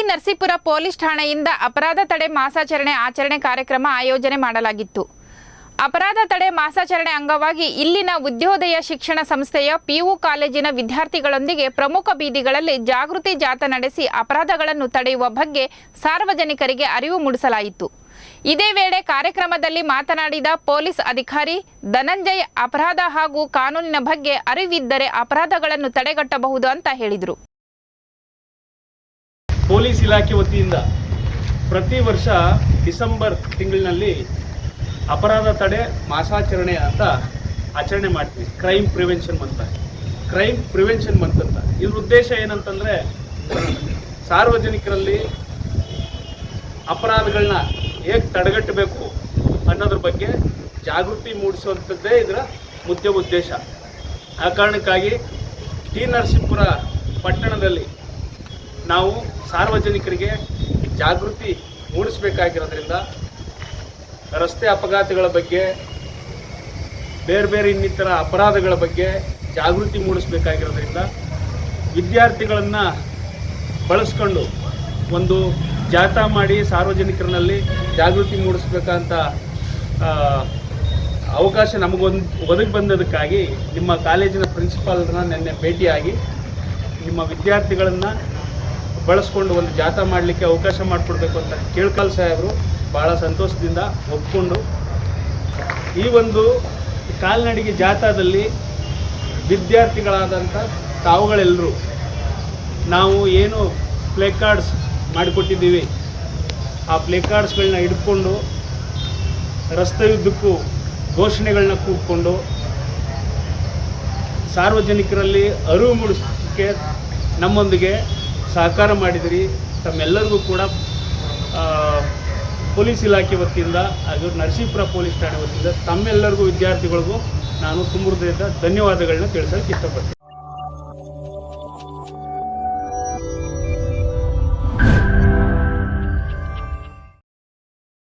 Narasipura police ಠಾಣೆಯಿಂದ ಅಪರಾಧ ತಡೆ ಮಾಸಾಚರಣೆ ಆಚರಣೆ ಕಾರ್ಯಕ್ರಮ ಆಯೋಜನೆ ಮಾಡಲಾಗಿತ್ತು. ಅಪರಾಧ ತಡೆ ಮಾಸಾಚರಣೆ ಅಂಗವಾಗಿ ಇಲ್ಲಿನ ಉದ್ಯೋದಯ ಶಿಕ್ಷಣ ಸಂಸ್ಥೆಯ ಪಿಯು ಕಾಲೇಜಿನ ವಿದ್ಯಾರ್ಥಿಗಳೊಂದಿಗೆ ಪ್ರಮುಖ ಬೀದಿಗಳಲ್ಲಿ ಜಾಗೃತಿ ಜಾಥಾ ನಡೆಸಿ ಅಪರಾಧಗಳನ್ನು ತಡೆಯುವ ಬಗ್ಗೆ ಸಾರ್ವಜನಿಕರಿಗೆ ಅರಿವು ಮೂಡಿಸಲಾಯಿತು. ಇದೇ ವೇಳೆ ಕಾರ್ಯಕ್ರಮದಲ್ಲಿ ಮಾತನಾಡಿದ ಪೊಲೀಸ್ ಅಧಿಕಾರಿ ಧನಂಜಯ್, ಅಪರಾಧ ಹಾಗೂ ಕಾನೂನಿನ ಬಗ್ಗೆ ಅರಿವಿದ್ದರೆ ಅಪರಾಧಗಳನ್ನು ತಡೆಗಟ್ಟಬಹುದು ಅಂತ ಹೇಳಿದರು. ಪೊಲೀಸ್ ಇಲಾಖೆ ವತಿಯಿಂದ ಪ್ರತಿ ವರ್ಷ ಡಿಸೆಂಬರ್ ತಿಂಗಳಿನಲ್ಲಿ ಅಪರಾಧ ತಡೆ ಮಾಸಾಚರಣೆ ಅಂತ ಆಚರಣೆ ಮಾಡ್ತೀವಿ. ಕ್ರೈಮ್ ಪ್ರಿವೆನ್ಷನ್ ಮಂತ್ ಅಂತ. ಇದ್ರ ಉದ್ದೇಶ ಏನಂತಂದರೆ ಸಾರ್ವಜನಿಕರಲ್ಲಿ ಅಪರಾಧಗಳನ್ನ ಹೇಗೆ ತಡೆಗಟ್ಟಬೇಕು ಅನ್ನೋದ್ರ ಬಗ್ಗೆ ಜಾಗೃತಿ ಮೂಡಿಸುವಂಥದ್ದೇ ಇದರ ಮುಖ್ಯ ಉದ್ದೇಶ. ಆ ಕಾರಣಕ್ಕಾಗಿ ಟಿ ನರಸೀಪುರ ಪಟ್ಟಣದಲ್ಲಿ ನಾವು ಸಾರ್ವಜನಿಕರಿಗೆ ಜಾಗೃತಿ ಮೂಡಿಸಬೇಕಾಗಿರೋದ್ರಿಂದ ರಸ್ತೆ ಅಪಘಾತಗಳ ಬಗ್ಗೆ, ಬೇರೆ ಇನ್ನಿತರ ಅಪರಾಧಗಳ ಬಗ್ಗೆ ಜಾಗೃತಿ ಮೂಡಿಸಬೇಕಾಗಿರೋದ್ರಿಂದ ವಿದ್ಯಾರ್ಥಿಗಳನ್ನು ಬಳಸ್ಕೊಂಡು ಒಂದು ಜಾಥಾ ಮಾಡಿ ಸಾರ್ವಜನಿಕರಲ್ಲಿ ಜಾಗೃತಿ ಮೂಡಿಸ್ಬೇಕಂತ ಅವಕಾಶ ಒದಗಿ ಬಂದದಕ್ಕಾಗಿ ನಿಮ್ಮ ಕಾಲೇಜಿನ ಪ್ರಿನ್ಸಿಪಾಲ್ರನ್ನ ನಿನ್ನೆ ಭೇಟಿಯಾಗಿ ನಿಮ್ಮ ವಿದ್ಯಾರ್ಥಿಗಳನ್ನು ಬಳಸ್ಕೊಂಡು ಒಂದು ಜಾಥಾ ಮಾಡಲಿಕ್ಕೆ ಅವಕಾಶ ಮಾಡಿಕೊಡ್ಬೇಕು ಅಂತ ಕೇಳ್ಕಲ್ ಸಾಹೇಬರು ಭಾಳ ಸಂತೋಷದಿಂದ ಒಪ್ಕೊಂಡು ಈ ಒಂದು ಕಾಲ್ನಡಿಗೆ ಜಾಥಾದಲ್ಲಿ ವಿದ್ಯಾರ್ಥಿಗಳಾದಂಥ ತಾವುಗಳೆಲ್ಲರೂ ನಾವು ಏನು ಪ್ಲೇ ಕಾರ್ಡ್ಸ್ ಮಾಡಿಕೊಟ್ಟಿದ್ದೀವಿ ಆ ಪ್ಲೇ ಕಾರ್ಡ್ಸ್ಗಳನ್ನ ಹಿಡ್ಕೊಂಡು ರಸ್ತೆಯುದ್ದಕ್ಕೂ ಘೋಷಣೆಗಳನ್ನ ಕೂಗ್ಕೊಂಡು ಸಾರ್ವಜನಿಕರಲ್ಲಿ ಅರಿವು ಮೂಡಿಸೋಕ್ಕೆ ನಮ್ಮೊಂದಿಗೆ ಸಹಕಾರ ಮಾಡಿದಿರಿ. ತಮ್ಮೆಲ್ಲರಿಗೂ ಕೂಡ ಪೊಲೀಸ್ ಇಲಾಖೆ ವತಿಯಿಂದ ಹಾಗೂ ನರಸೀಪುರ ಪೊಲೀಸ್ ಠಾಣೆ ವತಿಯಿಂದ ತಮ್ಮೆಲ್ಲರಿಗೂ ವಿದ್ಯಾರ್ಥಿಗಳಿಗೂ ನಾನು ತುಂಬ ಹೃದಯದ ಧನ್ಯವಾದಗಳನ್ನ ತಿಳಿಸೋಕ್ಕೆ ಇಷ್ಟಪಡ್ತೀನಿ.